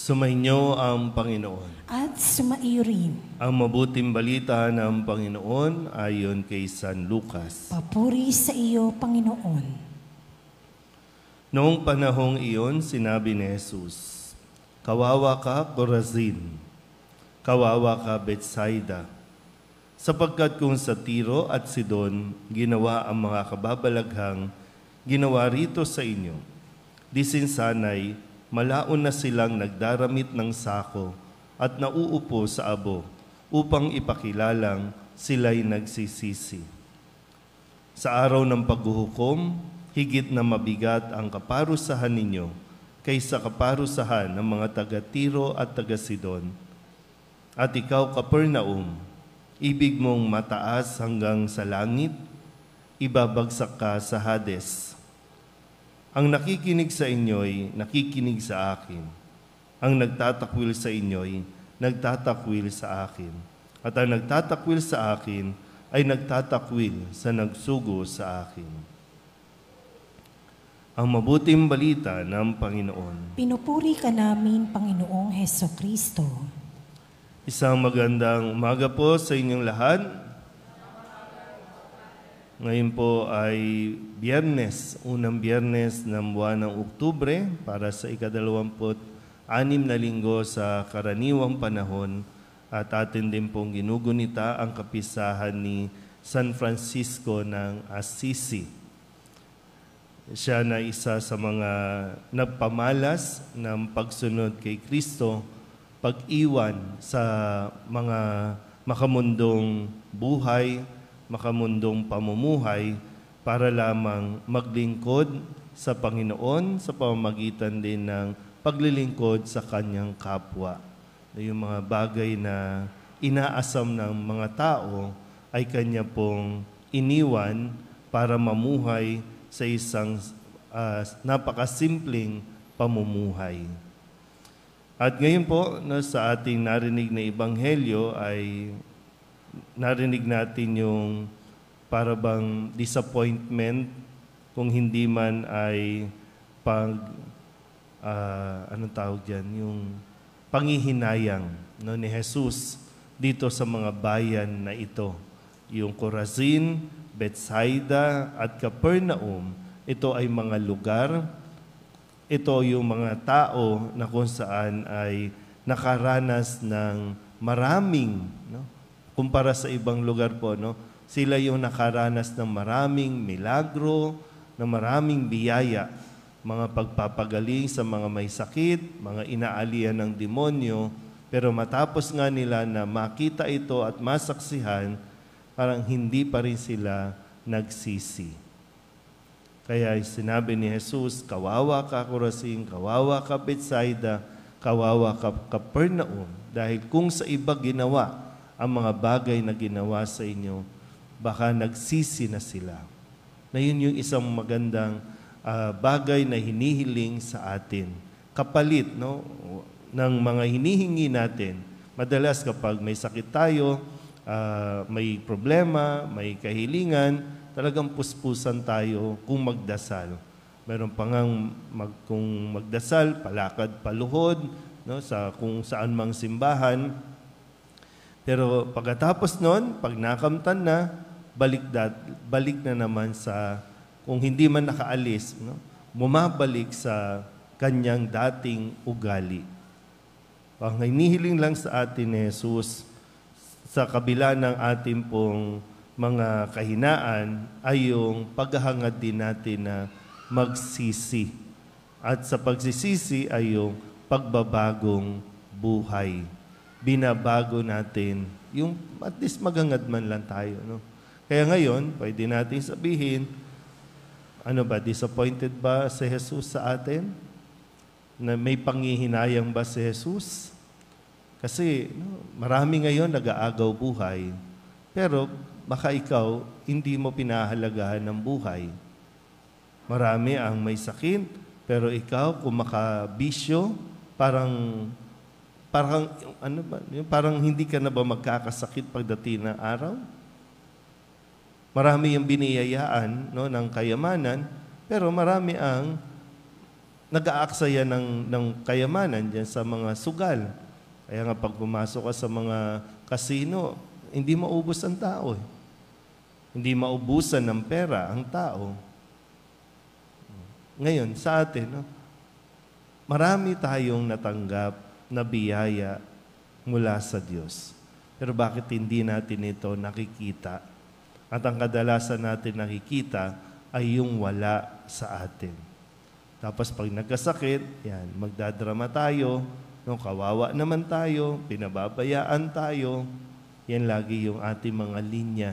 Sumainyo ang Panginoon. At sumaiyo rin. Ang mabuting balita ng Panginoon ayon kay San Lucas. Papuri sa iyo, Panginoon. Noong panahong iyon, sinabi ni Jesus, "Kawawa ka, Corazin! Kawawa ka, Betsaida! Sapagkat kung sa Tiro at Sidon ginawa ang mga kababalaghang ginawa rito sa inyo, di sinsanay malaon na silang nagdaramit ng sako at nauupo sa abo upang ipakilalang sila'y nagsisisi. Sa araw ng paghuhukom, higit na mabigat ang kaparusahan ninyo kaysa kaparusahan ng mga taga-Tiro at taga-Sidon. At ikaw, Capernaum, ibig mong mataas hanggang sa langit, ibabagsak ka sa Hades. Ang nakikinig sa inyo'y nakikinig sa akin. Ang nagtatakwil sa inyo'y nagtatakwil sa akin. At ang nagtatakwil sa akin ay nagtatakwil sa nagsugo sa akin." Ang mabuting balita ng Panginoon. Pinupuri ka namin, Panginoong Hesukristo. Isang magandang umaga po sa inyong lahat. Ngayon po ay Biyernes, unang Biyernes ng buwan ng Oktubre para sa ika-26 na linggo sa karaniwang panahon at atin din pong ginugunita ang kapisahan ni San Francisco ng Assisi. Siya na isa sa mga nagpamalas ng pagsunod kay Kristo, pag-iwan sa mga makamundong buhay, makamundong pamumuhay para lamang maglingkod sa Panginoon sa pamamagitan din ng paglilingkod sa kanyang kapwa. Yung mga bagay na inaasam ng mga tao ay kanya pong iniwan para mamuhay sa isang napakasimpleng pamumuhay. At ngayon po, sa ating narinig na ebanghelyo ay narinig natin yung parabang disappointment kung hindi man ay anong tawag dyan, yung panghihinayang ni Jesus dito sa mga bayan na ito. Yung Corazin, Betsaida at Capernaum, ito ay mga lugar, ito yung mga tao na kung saan ay nakaranas ng maraming, kumpara sa ibang lugar po, sila yung nakaranas ng maraming milagro, ng maraming biyaya, mga pagpapagaling sa mga may sakit, mga inaalian ng demonyo, pero matapos nga nila na makita ito at masaksihan, parang hindi pa rin sila nagsisi. Kaya sinabi ni Jesus, "Kawawa ka, Corazin, kawawa ka, Betsaida, kawawa ka, Capernaum, dahil kung sa iba ginawa ang mga bagay na ginawa sa inyo, baka nagsisi na sila." Na yun yung isang magandang bagay na hinihiling sa atin. Kapalit ng mga hinihingi natin. Madalas kapag may sakit tayo, may problema, may kahilingan, talagang puspusan tayo kung magdasal. Meron pa ngang kung magdasal, palakad, paluhod, kung saan mang simbahan. Pero pagkatapos nun, pag nakamtan na, balik na naman sa, kung hindi man nakaalis, bumabalik sa kanyang dating ugali. Ang hinihiling lang sa atin ni Jesus, sa kabila ng ating pong mga kahinaan, ay yung paghahangad din natin na magsisi. At sa pagsisisi ay yung pagbabagong buhay. Binabago natin, yung at least maghangad man lang tayo. Kaya ngayon, pwede natin sabihin, disappointed ba si Jesus sa atin? Na may panghihinayang ba si Jesus? Kasi marami ngayon nag-aagaw buhay, pero baka ikaw hindi mo pinahalagahan ng buhay. Marami ang may sakit, pero ikaw kung makabisyo, parang hindi ka na ba magkakasakit pagdating ng araw? Marami yung biniyayaan ng kayamanan, pero marami ang nag-aaksaya ng kayamanan dyan sa mga sugal. Kaya nga pag pumasok ka sa mga kasino, hindi maubos ang tao. Hindi maubusan ng pera ang tao. Ngayon, sa atin, no, marami tayong natanggap na biyaya mula sa Diyos. Pero bakit hindi natin ito nakikita? At ang kadalasan natin nakikita ay yung wala sa atin. Tapos pag nagkasakit, yan, magdadrama tayo, no, kawawa naman tayo, pinababayaan tayo. Yan lagi yung ating mga linya.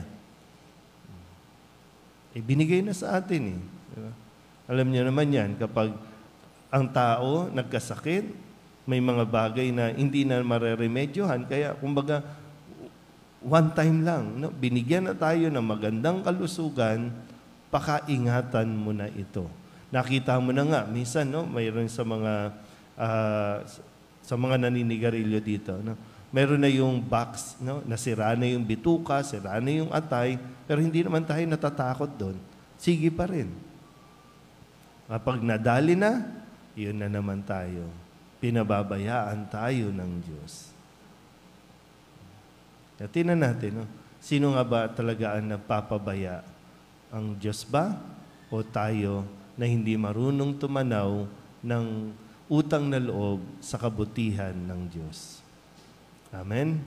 Binigay na sa atin eh. Diba? Alam niyo naman yan, kapag ang tao nagkasakit, may mga bagay na hindi na mareremedyohan. Kaya, kumbaga, one time lang, no? Binigyan na tayo ng magandang kalusugan, pakaingatan mo na ito. Nakita mo na nga, minsan, no, mayroon sa mga naninigarilyo dito, no? Meron na yung box, no? Nasira na yung bituka, sira na yung atay, pero hindi naman tayo natatakot doon. Sige pa rin. Kapag nadali na, yun na naman tayo. Pinababayaan tayo ng Diyos. Tingnan natin, no? Sino nga ba talaga ang nagpapabaya? Ang Diyos ba? O tayo na hindi marunong tumanaw ng utang na loob sa kabutihan ng Diyos? Amen?